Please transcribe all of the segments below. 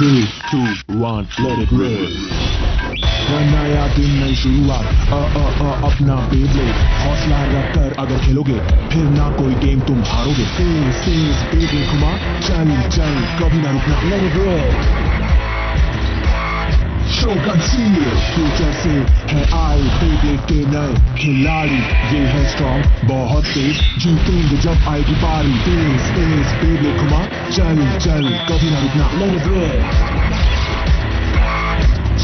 3, 2, 1, let it rip. नया दिन नई शुरुआत अपना बेब्लेड हौसला रख कर अगर खेलोगे फिर ना कोई गेम तुम हारोगे। तेज बेब्लेड घुमा चल चल कभी ना रुकना let it rip. Shogun senior future से है आए बेब्लेड के नए खिलाड़ी। ये है स्ट्रॉन्ग बहुत तेज जीतेंगे जब आएगी बारी। तेज बेब्लेड घुमा चल चल कभी ना रुकना let it rip.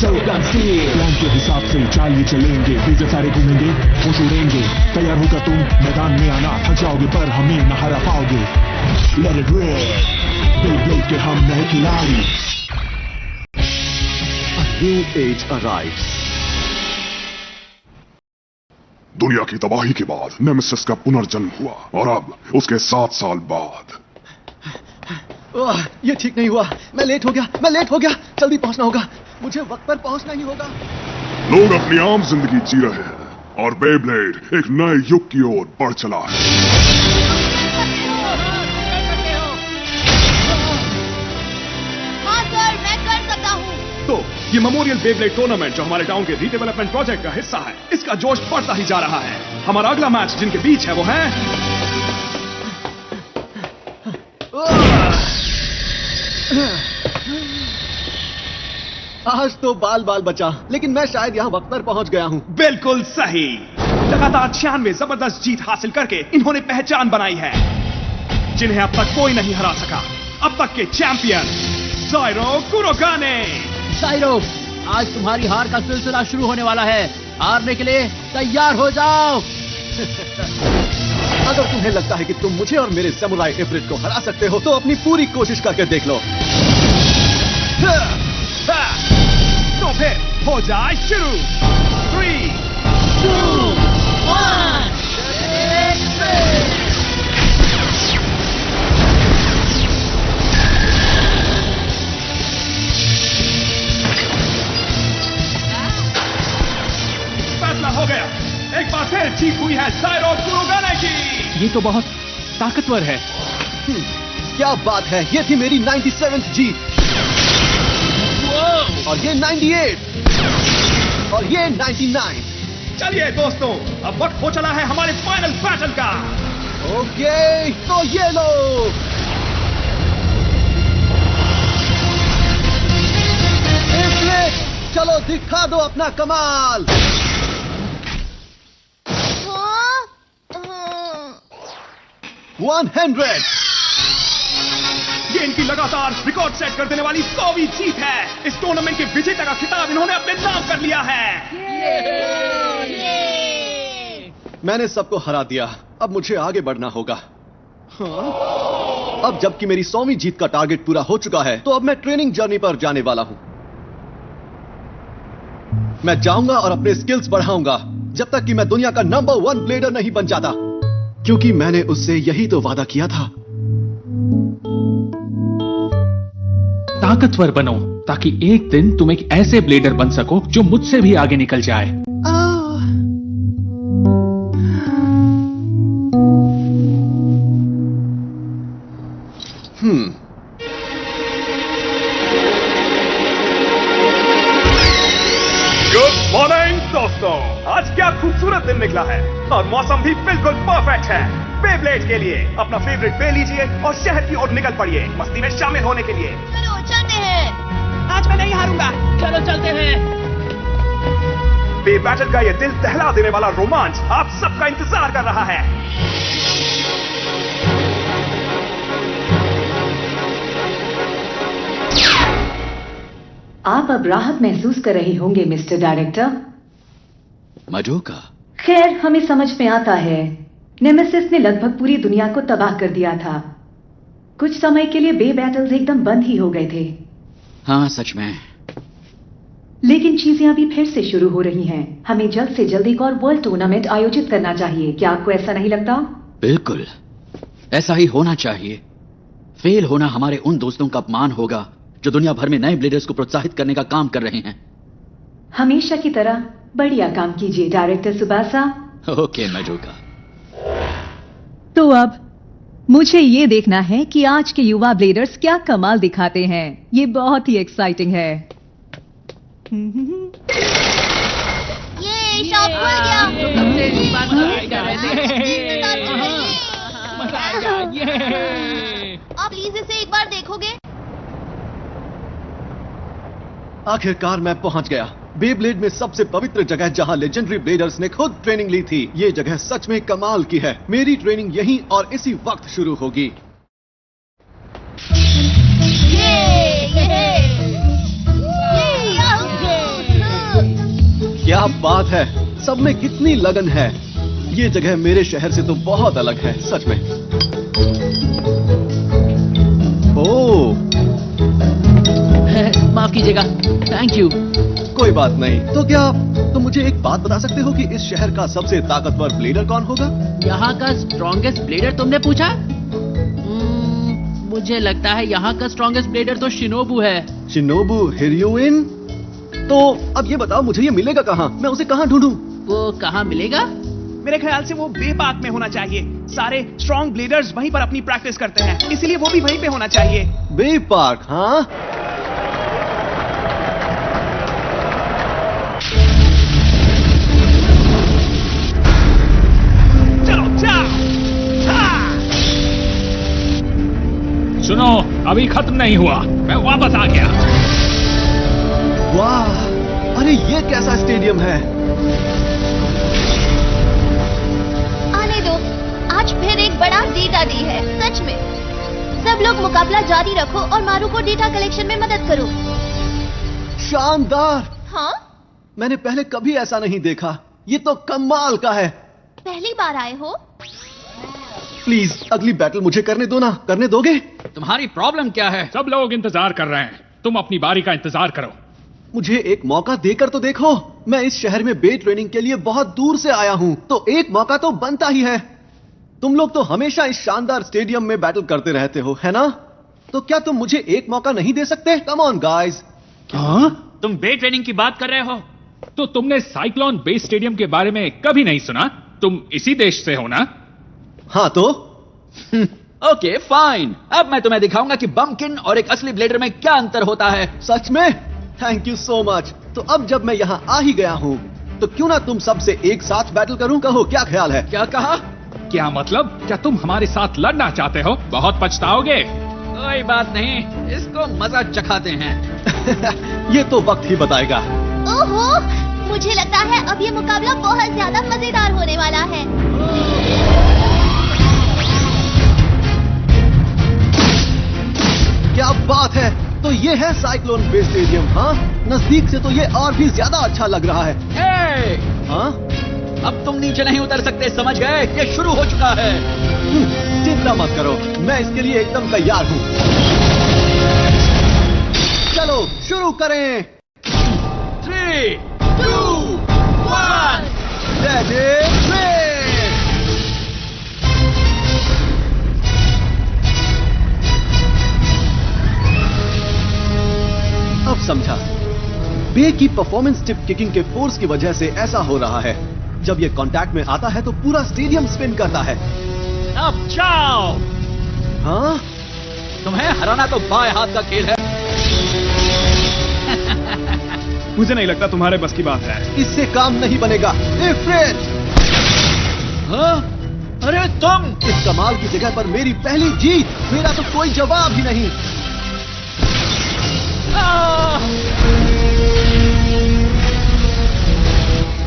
Shogun senior plan के हिसाब से चाल चलेंगे तेज सारे घूमेंगे होश उड़ेंगे। तैयार होकर तुम मैदान में आना थक जाओगे पर हमें न हरा पाओगे let it rip. बेब्लेड के हम नए खिलाड़ी। New age arrives. दुनिया की तबाही के बाद नेमेसिस का पुनर्जन्म हुआ और अब उसके 7 साल बाद। ये ठीक नहीं हुआ। मैं लेट हो गया। जल्दी पहुंचना होगा। मुझे वक्त पर पहुंचना ही होगा। लोग अपनी आम जिंदगी जी रहे हैं और बेब्लेड एक नए युग की ओर बढ़ चला है। हाँ सर, मैं कर सकता हूँ। तो ये मेमोरियल बेब्लेड टूर्नामेंट जो हमारे टाउन के रीडेवलपमेंट प्रोजेक्ट का हिस्सा है, इसका जोश बढ़ता ही जा रहा है। हमारा अगला मैच जिनके बीच है वो है आज तो बाल बचा, लेकिन मैं शायद यहाँ वक्त पर पहुंच गया हूँ। बिल्कुल सही। लगातार 96 जबरदस्त जीत हासिल करके इन्होंने पहचान बनाई है जिन्हें अब तक कोई नहीं हरा सका। अब तक के चैंपियन जाइरो कुरोगाने। जाइरो, आज तुम्हारी हार का सिलसिला शुरू होने वाला है। हारने के लिए तैयार हो जाओ। अगर तुम्हें लगता है कि तुम मुझे और मेरे समुराई इफ्रिट को हरा सकते हो तो अपनी पूरी कोशिश करके देख लो। तो फिर हो जाए शुरू। 3, 2, 1 फैसला हो गया। एक बार फिर जीत हुई है जाइरो कुरोगाने की। ये तो बहुत ताकतवर है। क्या बात है, ये थी मेरी 97th जीत और ये 98 और ये 99। चलिए दोस्तों, अब वक्त हो चला है हमारे फाइनल बैटल का। ओके, तो ये लो। इफ्रिट, चलो दिखा दो अपना कमाल। हाँ? 100। ये इनकी लगातार रिकॉर्ड सेट कर देने वाली 100वीं जीत है। इस टूर्नामेंट के विजेता का खिताब इन्होंने अपने नाम कर लिया है। मैंने सबको हरा दिया, अब मुझे आगे बढ़ना होगा। हाँ? अब जबकि मेरी 100वीं जीत का टारगेट पूरा हो चुका है तो अब मैं ट्रेनिंग जर्नी पर जाने वाला हूं। मैं जाऊंगा और अपने स्किल्स बढ़ाऊंगा जब तक कि मैं दुनिया का नंबर 1 ब्लेडर नहीं बन जाता, क्योंकि मैंने उससे यही तो वादा किया था। ताकतवर बनो ताकि एक दिन तुम एक ऐसे ब्लेडर बन सको जो मुझसे भी आगे निकल जाए। गुड मॉर्निंग दोस्तों, आज क्या खूबसूरत दिन निकला है और मौसम भी बिल्कुल परफेक्ट है बेब्लेड के लिए। अपना फेवरेट बे लीजिए और शहर की ओर निकल पड़िए मस्ती में शामिल होने के लिए। चलो चलते हैं। आज मैं नहीं हारूंगा, चलो चलते हैं। बे बैटल का यह दिल दहला देने वाला रोमांच आप सबका इंतजार कर रहा है। आप अब राहत महसूस कर रहे होंगे मिस्टर डायरेक्टर। मजोका। खैर, हमें समझ में आता है, नेमेसिस ने लगभग पूरी दुनिया को तबाह कर दिया था। कुछ समय के लिए बे बैटल्स एकदम बंद ही हो गए थे। हाँ, सच में। लेकिन चीजें अभी फिर से शुरू हो रही हैं। हमें जल्द से जल्द एक और वर्ल्ड टूर्नामेंट आयोजित करना चाहिए। क्या आपको ऐसा नहीं लगता? बिल्कुल, ऐसा ही होना चाहिए। फेल होना हमारे उन दोस्तों का अपमान होगा जो दुनिया भर में नए ब्लेडर्स को प्रोत्साहित करने का काम कर रहे हैं। हमेशा की तरह बढ़िया काम कीजिए डायरेक्टर सुबासा। ओके मजोका। तो अब मुझे ये देखना है कि आज के युवा ब्लेडर्स क्या कमाल दिखाते हैं। ये बहुत ही एक्साइटिंग है। ये शॉप खुल गया। आप प्लीज इसे एक बार देखोगे? आखिरकार मैं पहुंच गया बेब्लेड में सबसे पवित्र जगह जहां लेजेंडरी ब्लेडर्स ने खुद ट्रेनिंग ली थी। ये जगह सच में कमाल की है। मेरी ट्रेनिंग यहीं और इसी वक्त शुरू होगी। क्या बात है, सब में कितनी लगन है। ये जगह मेरे शहर से तो बहुत अलग है सच में। ओह, माफ कीजिएगा। Thank you. कोई बात नहीं। तो क्या तुम मुझे एक बात बता सकते हो कि इस शहर का सबसे ताकतवर ब्लेडर कौन होगा? यहाँ का स्ट्रॉन्गेस्ट ब्लेडर तुमने पूछा? मुझे लगता है यहाँ का स्ट्रॉन्गेस्ट ब्लेडर तो शिनोबू है। शिनोबू हिर्यूइन? तो अब ये बताओ मुझे ये मिलेगा कहाँ? मैं उसे कहाँ ढूंढूं? वो कहाँ मिलेगा? मेरे ख्याल से वो बे पार्क में होना चाहिए। सारे स्ट्रॉन्ग ब्लेडर्स वहीं पर अपनी प्रैक्टिस करते हैं, इसलिए वो भी वहीं पे होना चाहिए। बे पार्क? हाँ, सुनो, अभी खत्म नहीं हुआ, मैं वापस आ गया। वाह, अरे ये कैसा स्टेडियम है? आने दो, आज फिर एक बड़ा डेटा डे है। सच में सब लोग मुकाबला जारी रखो और मारू को डेटा कलेक्शन में मदद करो। शानदार। हाँ, मैंने पहले कभी ऐसा नहीं देखा। ये तो कमाल का है। पहली बार आए हो? प्लीज अगली बैटल मुझे करने दो ना। करने दोगे? तुम्हारी प्रॉब्लम क्या है? सब लोग इंतजार कर रहे हैं, तुम अपनी बारी का इंतजार करो। मुझे एक मौका देकर तो देखो। मैं इस शहर में बे ट्रेनिंग के लिए बहुत दूर से आया हूं, तो एक मौका तो बनता ही है। तुम लोग तो हमेशा इस शानदार स्टेडियम में बैटल करते रहते हो, है ना? तो क्या तुम मुझे एक मौका नहीं दे सकते? Come on guys. हाँ? तुम बे ट्रेनिंग की बात कर रहे हो? तो तुमने साइक्लोन बेस स्टेडियम के बारे में कभी नहीं सुना? तुम इसी देश से हो ना? हाँ तो ओके फाइन, अब मैं तुम्हें दिखाऊंगा कि बम्पकिन और एक असली ब्लेडर में क्या अंतर होता है। सच में? Thank you so much. तो अब जब मैं यहाँ आ ही गया हूँ, तो क्यों ना तुम सबसे एक साथ बैटल करूं? कहो, क्या ख्याल है? क्या कहा? क्या मतलब? क्या तुम हमारे साथ लड़ना चाहते हो? बहुत पछताओगे। कोई बात नहीं, इसको मजा चखाते हैं। ये तो वक्त ही बताएगा। ओहो, मुझे लगता है अब ये मुकाबला बहुत ज्यादा मजेदार होने वाला है। क्या बात है! तो ये है साइक्लोन बे स्टेडियम। हाँ, नजदीक से तो ये और भी ज्यादा अच्छा लग रहा है। हे! हाँ, अब तुम नीचे नहीं उतर सकते, समझ गए? ये शुरू हो चुका है। चिंता मत करो, मैं इसके लिए एकदम तैयार हूँ। चलो शुरू करें। 3, 2, 1 रेडी। अब समझा। बे की परफॉर्मेंस टिप किकिंग के फोर्स की वजह से ऐसा हो रहा है। जब ये कांटेक्ट में आता है तो पूरा स्टेडियम स्पिन करता है। अब जाओ। हाँ, तुम्हें हराना तो बाएं हाथ का खेल है। मुझे नहीं लगता तुम्हारे बस की बात है। इससे काम नहीं बनेगा। इफ्रिट! हाँ? अरे तुम! इस कमाल की जगह पर मेरी पहली जीत। मेरा तो कोई जवाब ही नहीं।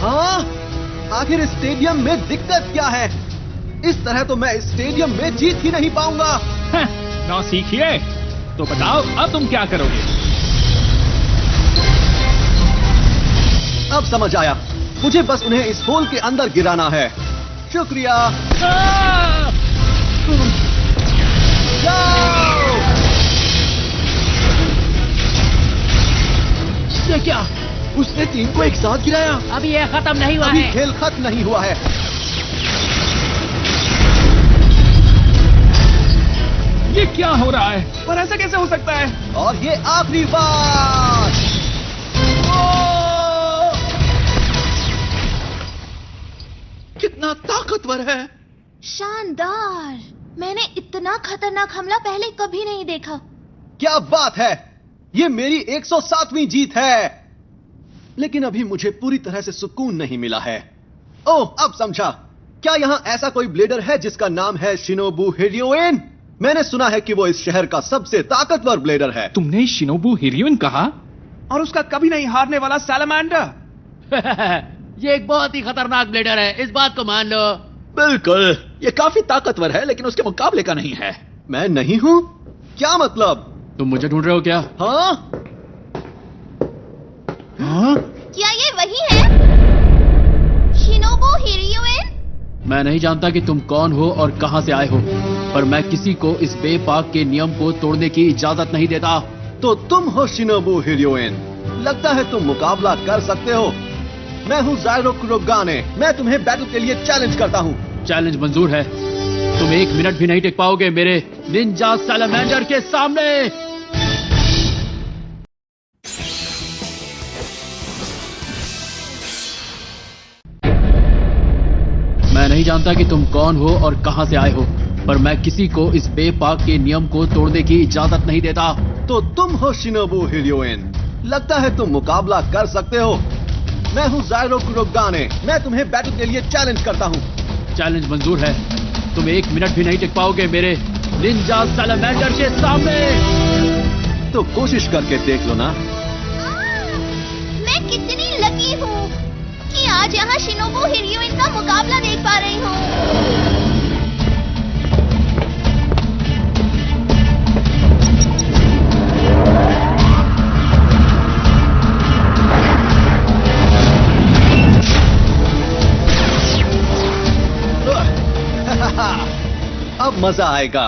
हाँ, आखिर इस स्टेडियम में दिक्कत क्या है? इस तरह तो मैं इस स्टेडियम में जीत ही नहीं पाऊंगा। ना सीखिए तो बताओ अब तुम क्या करोगे? अब समझ आया, मुझे बस उन्हें इस होल के अंदर गिराना है। शुक्रिया। जाओ! ये क्या? उसने टीम को एक साथ गिराया। अभी ये खत्म नहीं हुआ अभी है। खेल खत्म नहीं हुआ है। ये क्या हो रहा है? पर ऐसा कैसे हो सकता है? और ये आखिरी बार। कितना ताकतवर है। शानदार। मैंने इतना खतरनाक हमला पहले कभी नहीं देखा। क्या बात है, ये मेरी 107वीं जीत है। लेकिन अभी मुझे पूरी तरह से सुकून नहीं मिला है। ओह, अब समझा। क्या यहां ऐसा कोई ब्लेडर है जिसका नाम है शिनोबु हिरियोएन? मैंने सुना है कि वो इस शहर का सबसे ताकतवर ब्लेडर है। तुमने शिनोबु हिरियोएन कहा? और उसका कभी नहीं हारने वाला सैलामेंडर। ये एक बहुत ही खतरनाक ब्लेडर है, इस बात को मान लो। बिल्कुल, ये काफी ताकतवर है लेकिन उसके मुकाबले का नहीं है। मैं नहीं हूं? क्या मतलब? तुम मुझे ढूंढ रहे हो क्या? हाँ? क्या ये वही है? शिनोबु हिरियोएन? मैं नहीं जानता कि तुम कौन हो और कहां से आए हो, पर मैं किसी को इस बेपाक के नियम को तोड़ने की इजाजत नहीं देता। तो तुम हो शिनोबु हिरियोएन। लगता है तुम मुकाबला कर सकते हो। मैं हूँ जाइरो कुरोगाने। मैं तुम्हें बैटल के लिए चैलेंज करता हूँ। चैलेंज मंजूर है। तुम 1 मिनट भी नहीं टिक पाओगे मेरे निंजा सैलामेंडर के सामने। मैं नहीं जानता कि तुम कौन हो और कहां से आए हो, पर मैं किसी को इस बेपाक के नियम को तोड़ने की इजाजत नहीं देता। तो तुम हो शिनोबु हिरियोएन। लगता है तुम मुकाबला कर सकते हो। मैं हूँ जाइरो कुरोगाने। मैं तुम्हें बैटल के लिए चैलेंज करता हूँ। चैलेंज मंजूर है। तुम 1 मिनट भी नहीं टिक पाओगे मेरे निंजा सैलामेंडर के सामने। तो कोशिश करके देख लो ना। मैं कितनी लकी हूँ कि आज यहाँ शिनोबु हिरियोएन का मुकाबला देख पा रही हूँ। अब मजा आएगा।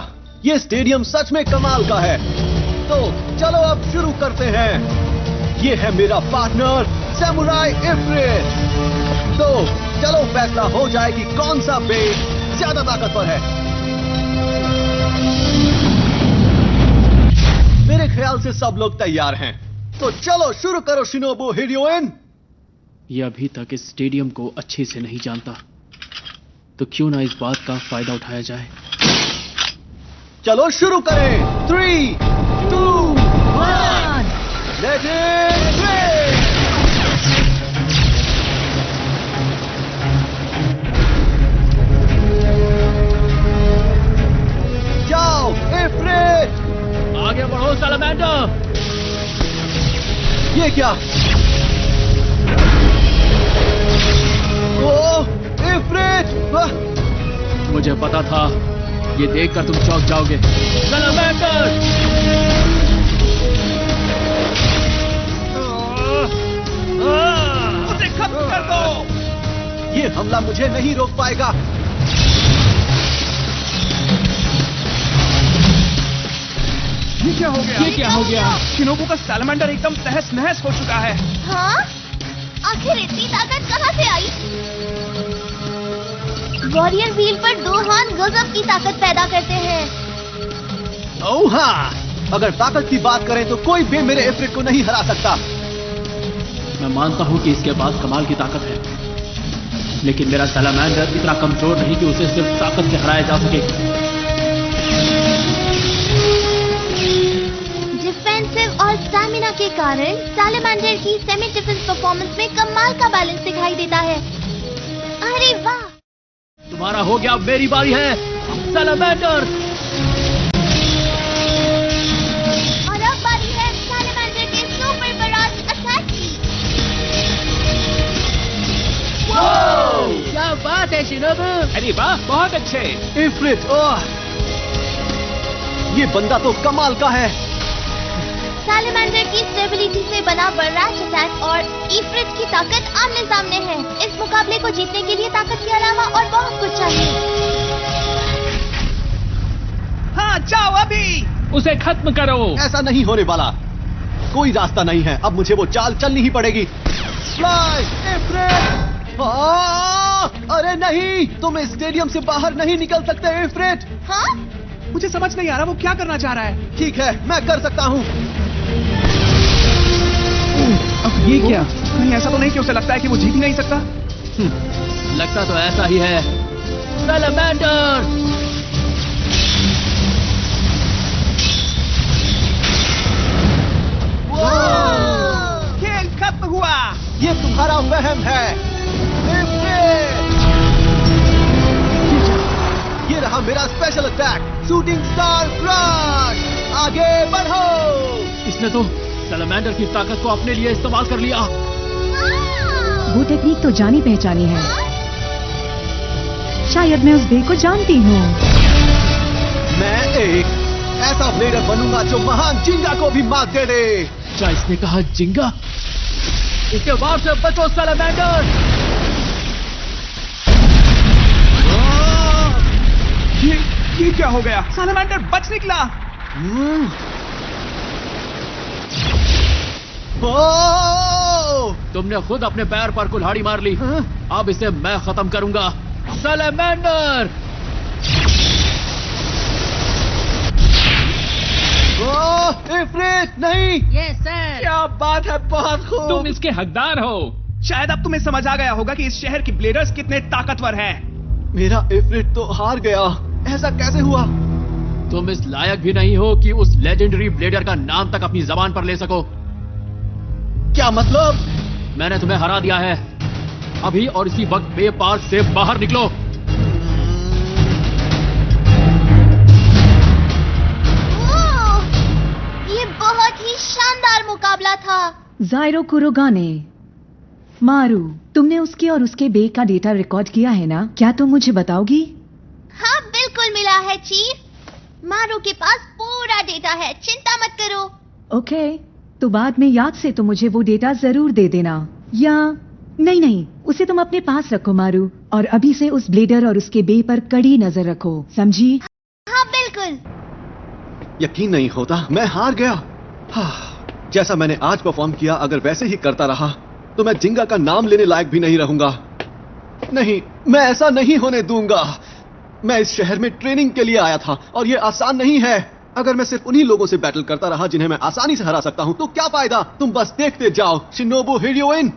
ये स्टेडियम सच में कमाल का है। तो चलो अब शुरू करते हैं। ये है मेरा पार्टनर सैमुराई इफ्रिट। तो चलो फैसला हो जाए कि कौन सा बेट ज्यादा ताकतवर है। मेरे ख्याल से सब लोग तैयार हैं। तो चलो शुरू करो शिनोबु हिरियोएन। ये अभी तक इस स्टेडियम को अच्छे से नहीं जानता, तो क्यों ना इस बात का फायदा उठाया जाए। चलो शुरू करें। 3, 2, 1 लेट इट प्ले। जाओ इफ्रिट, आगे बढ़ो सैलामेंडर। ये क्या? ओह इफ्रिट! मुझे पता था, ये देखकर तुम चौंक जाओगे। सैलामेंडर! उसे खत्म कर दो। ये हमला मुझे नहीं रोक पाएगा। ये क्या हो गया? ये क्या हो गया? शिनोबु का सैलामेंडर एकदम तहस नहस हो चुका है। हाँ? आखिर इतनी ताकत कहाँ से आई? वॉरियर व्हील पर 2 हाथ गजब की ताकत पैदा करते हैं। ओह हाँ, अगर ताकत की बात करें तो कोई भी मेरे इफ्रिट को नहीं हरा सकता। मैं मानता हूं कि इसके पास कमाल की ताकत है, लेकिन मेरा सैलामेंडर इतना कमजोर नहीं कि उसे सिर्फ ताकत से हराया जा सके। डिफेंसिव और स्टैमिना के कारण सैलामेंडर की सेमी डिफेंस परफॉर्मेंस में कमाल का बैलेंस दिखाई देता है। अरे वाह! तुम्हारा हो गया, मेरी बारी है सैलामेंडर। और अब बारी है सैलामेंडर के सुपर बराज अटैक की। क्या बात है शिनोबु! अरे वाह, बहुत अच्छे। इफ्रिट, ओह ये बंदा तो कमाल का है। सैलामेंडर की स्टेबिलिटी से बना बराज अटैक और इफ्रिट की ताकत आमने सामने है। इस मुकाबले को जीतने के लिए ताकत के अलावा और बहुत कुछ चाहिए। हाँ, जाओ अभी। उसे खत्म करो। ऐसा नहीं होने वाला। कोई रास्ता नहीं है। अब मुझे वो चाल चलनी ही पड़ेगी। फ्लाई इफ्रिट! अरे नहीं, तुम इस स्टेडियम से बाहर नहीं निकल सकते इफ्रिट। हाँ? मुझे समझ नहीं आ रहा वो क्या करना चाह रहा है। ठीक है, मैं कर सकता हूँ। अब ये क्या? कहीं ऐसा तो नहीं कि उसे लगता है कि वो जीत ही नहीं सकता? लगता तो ऐसा ही है। सैलामेंडर! खेल खत्म हुआ। ये तुम्हारा वहम है। ये रहा मेरा special attack, shooting star crush. आगे बढ़ो। इसने तो सैलमेंडर की ताकत को अपने लिए इस्तेमाल कर लिया। वो टेक्निक तो जानी पहचानी है। शायद मैं उस बे को जानती हूँ। मैं एक ऐसा ब्लेडर बनूंगा जो महान जिंगा को भी मात दे दे। क्या इसने कहा जिंगा? इसके वार से बचो सैलमेंडर। ये क्या हो गया? सैलमेंडर बच निकला। तुमने खुद अपने पैर पर कुल्हाड़ी मार ली। अब इसे मैं खत्म करूंगा। सैलमेंडर! इफ्रिट नहीं। Yes sir. क्या बात है, बहुत खूब। तुम इसके हकदार हो। शायद अब तुम्हें समझ आ गया होगा कि इस शहर के ब्लेडर्स कितने ताकतवर हैं। मेरा इफ्रिट तो हार गया। ऐसा कैसे हुआ? तुम इस लायक भी नहीं हो कि उस लेजेंडरी ब्लेडर का नाम तक अपनी जबान पर ले सको। क्या मतलब? मैंने तुम्हें हरा दिया है। अभी और इसी वक्त बे पार्क से बाहर निकलो। ये बहुत ही शानदार मुकाबला था। जायरो कुरोगाने। मारू, तुमने उसके और उसके बे का डेटा रिकॉर्ड किया है ना? क्या तुम मुझे बताओगी? हाँ बिल्कुल मिला है चीफ। मारू के पास पूरा डेटा है, चिंता मत करो। ओके, तो बाद में याद से तुम मुझे वो डेटा जरूर दे देना। या नहीं, उसे तुम अपने पास रखो मारू, और अभी से उस ब्लेडर और उसके बे पर कड़ी नजर रखो, समझी? हाँ बिल्कुल। यकीन नहीं होता, मैं हार गया। जैसा मैंने आज परफॉर्म किया, अगर वैसे ही करता रहा तो मैं जिंगा का नाम लेने लायक भी नहीं रहूंगा। नहीं, मैं ऐसा नहीं होने दूंगा। मैं इस शहर में ट्रेनिंग के लिए आया था और ये आसान नहीं है। अगर मैं सिर्फ उन्हीं लोगों से बैटल करता रहा जिन्हें मैं आसानी से हरा सकता हूं, तो क्या फायदा? तुम बस देखते जाओ। शिनोबु हिरोइन,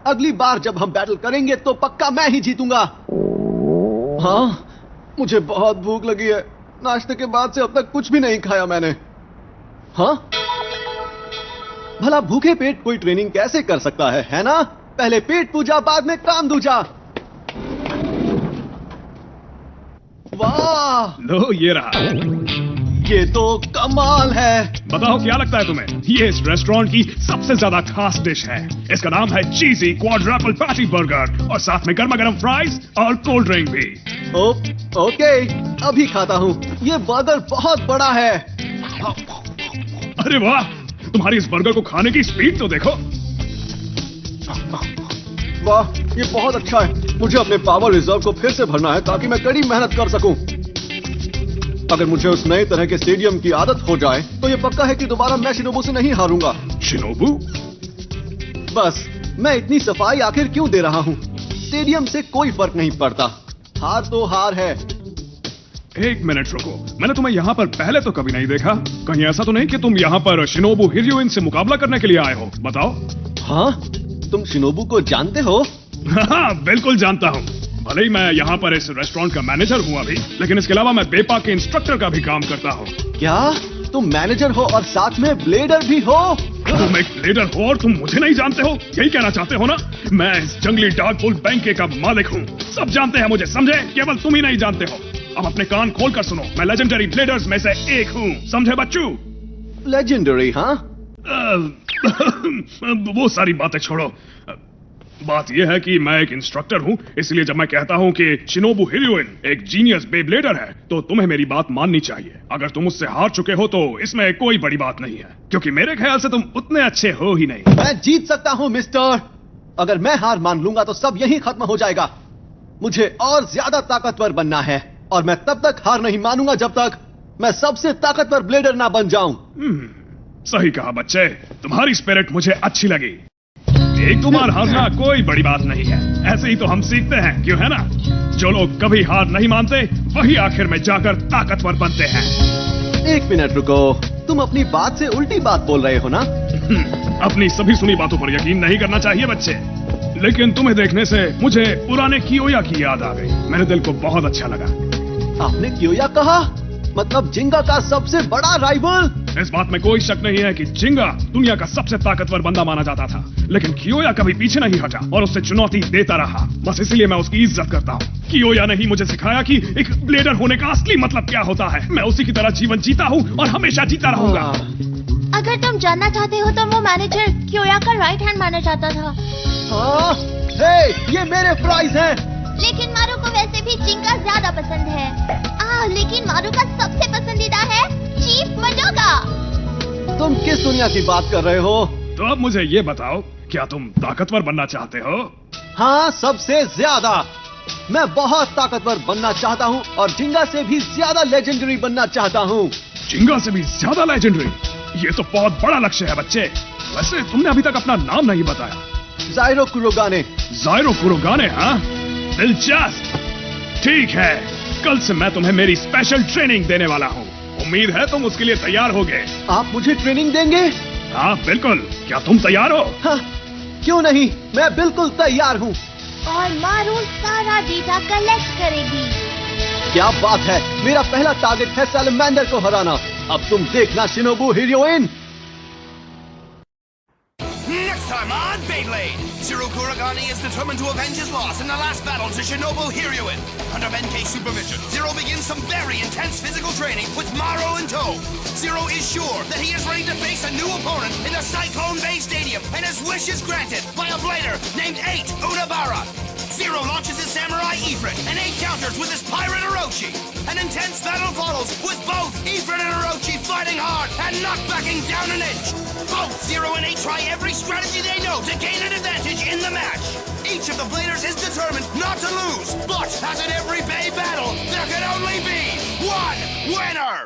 अगली बार जब हम बैटल करेंगे तो पक्का मैं ही जीतूंगा। हाँ, मुझे बहुत भूख लगी है। नाश्ते के बाद से अब तक कुछ भी नहीं खाया मैंने। हाँ, भला भूखे पेट कोई ट्रेनिंग कैसे कर सकता है ना? पहले पेट पूजा, बाद में काम दूजा। वाह, लो ये रहा। ये तो कमाल है। बताओ क्या लगता है तुम्हें? ये इस रेस्टोरेंट की सबसे ज्यादा खास डिश है। इसका नाम है चीजी क्वाड्रपल पैटी बर्गर और साथ में गर्मा गर्म फ्राइज और कोल्ड ड्रिंक भी। ओके, अभी खाता हूँ। ये बर्गर बहुत बड़ा है। अरे वाह, तुम्हारी इस बर्गर को खाने की स्पीड तो देखो। वाह, ये बहुत अच्छा है। मुझे अपने पावर रिजर्व को फिर से भरना है ताकि मैं कड़ी मेहनत कर सकूं। अगर मुझे उस नए तरह के स्टेडियम की आदत हो जाए तो ये पक्का है कि दोबारा मैं शिनोबू से नहीं हारूंगा। शिनोबू? बस, मैं इतनी सफाई आखिर क्यों दे रहा हूँ? स्टेडियम से कोई फर्क नहीं पड़ता। हार तो हार है। एक मिनट रुको, मैंने तुम्हें यहाँ पर पहले तो कभी नहीं देखा। कहीं ऐसा तो नहीं कि तुम यहाँ पर शिनोबू हिरोइन से मुकाबला करने के लिए आए हो? बताओ। हाँ, तुम शिनोबू को जानते हो? हाँ, बिल्कुल जानता हूँ। भले ही मैं यहाँ पर इस रेस्टोरेंट का मैनेजर हूँ अभी, लेकिन इसके अलावा मैं बेपा के इंस्ट्रक्टर का भी काम करता हूँ। क्या तुम मैनेजर हो और साथ में ब्लेडर भी हो? तुम एक ब्लेडर हो और तुम मुझे नहीं जानते हो? यही कहना चाहते हो ना? मैं इस जंगली डार्क बुल बैंक का मालिक हूँ। सब जानते हैं मुझे, समझे? केवल तुम ही नहीं जानते हो। अब अपने कान खोल कर सुनो, मैं लेजेंडरी ब्लेडर्स में से एक हूँ, समझे बच्चू? लेजेंडरी? हाँ। वो सारी बातें छोड़ो। बात यह है कि मैं एक इंस्ट्रक्टर हूँ, इसलिए जब मैं कहता हूँ कि शिनोबू हिरोइन एक जीनियस बे ब्लेडर है, तो तुम्हें मेरी बात माननी चाहिए। अगर तुम उससे हार चुके हो तो इसमें कोई बड़ी बात नहीं है, क्योंकि मेरे ख्याल से तुम उतने अच्छे हो ही नहीं। मैं जीत सकता हूँ मिस्टर। अगर मैं हार मान लूंगा तो सब यहीं खत्म हो जाएगा। मुझे और ज्यादा ताकतवर बनना है और मैं तब तक हार नहीं मानूंगा जब तक मैं सबसे ताकतवर ब्लेडर ना बन जाऊं। सही कहा बच्चे, तुम्हारी स्पिरिट मुझे अच्छी लगी। एक दो बार हारना कोई बड़ी बात नहीं है, ऐसे ही तो हम सीखते हैं, क्यों है ना? जो लोग कभी हार नहीं मानते वही आखिर में जाकर ताकतवर बनते हैं। एक मिनट रुको, तुम अपनी बात से उल्टी बात बोल रहे हो ना? अपनी सभी सुनी बातों पर यकीन नहीं करना चाहिए बच्चे। लेकिन तुम्हें देखने से मुझे पुराने कियोया की याद आ गई। मेरे दिल को बहुत अच्छा लगा। आपने कियोया कहा? मतलब जिंगा का सबसे बड़ा राइवल? इस बात में कोई शक नहीं है कि जिंगा दुनिया का सबसे ताकतवर बंदा माना जाता था, लेकिन कियोया कभी पीछे नहीं हटा और उससे चुनौती देता रहा। बस इसलिए मैं उसकी इज्जत करता हूँ। कियोया ने ही मुझे सिखाया कि एक ब्लेडर होने का असली मतलब क्या होता है। मैं उसी की तरह जीवन जीता हूँ और हमेशा जीता रहूंगा। अगर तुम जानना चाहते हो तो वो मैनेजर कियोया का राइट हैंड माना जाता था। हाँ, हे, ये मेरे फ्राइज हैं। लेकिन मारू को वैसे भी जिंगा ज्यादा पसंद है। लेकिन मारू का सबसे पसंदीदा है चीफ मडोगा। तुम किस दुनिया की बात कर रहे हो? तो अब मुझे ये बताओ, क्या तुम ताकतवर बनना चाहते हो? हाँ, सबसे ज्यादा। मैं बहुत ताकतवर बनना चाहता हूँ और जिंगा से भी ज्यादा लेजेंडरी बनना चाहता हूँ। जिंगा से भी ज्यादा लेजेंडरी? ये तो बहुत बड़ा लक्ष्य है बच्चे। वैसे तुमने अभी तक अपना नाम नहीं बताया। जाइरो कुरोगाने। जाइरो कुरोगाने? हाँ, दिलचस्प। ठीक है, कल से मैं तुम्हें मेरी स्पेशल ट्रेनिंग देने वाला हूँ। उम्मीद है तुम उसके लिए तैयार होगे। आप मुझे ट्रेनिंग देंगे? हाँ बिल्कुल। क्या तुम तैयार हो? हाँ, क्यों नहीं, मैं बिल्कुल तैयार हूँ। और मारू सारा डेटा कलेक्ट करेगी। क्या बात है, मेरा पहला टारगेट है सैलमेंडर को हराना। अब तुम देखना शिनोबु heroine. Next time on Beyblade, Zero Kurogane is determined to avenge his loss in the last battle to Shinobu Hiryuin. Under Benkei supervision, Zero begins some very intense physical training with Maro in tow. Zero is sure that he is ready to face a new opponent in the Cyclone Bay Stadium, and his wish is granted by a blader named 8 Unabara. Zero launches his Samurai Ifrit, and 8 counters with his Pirate Orochi. An intense battle follows, with both Ifrit and Orochi fighting hard and not backing down an inch. Both Zero and 8 try every strategy they know to gain an advantage in the match. Each of the Bladers is determined not to lose, but as in every Bay battle, there can only be one winner!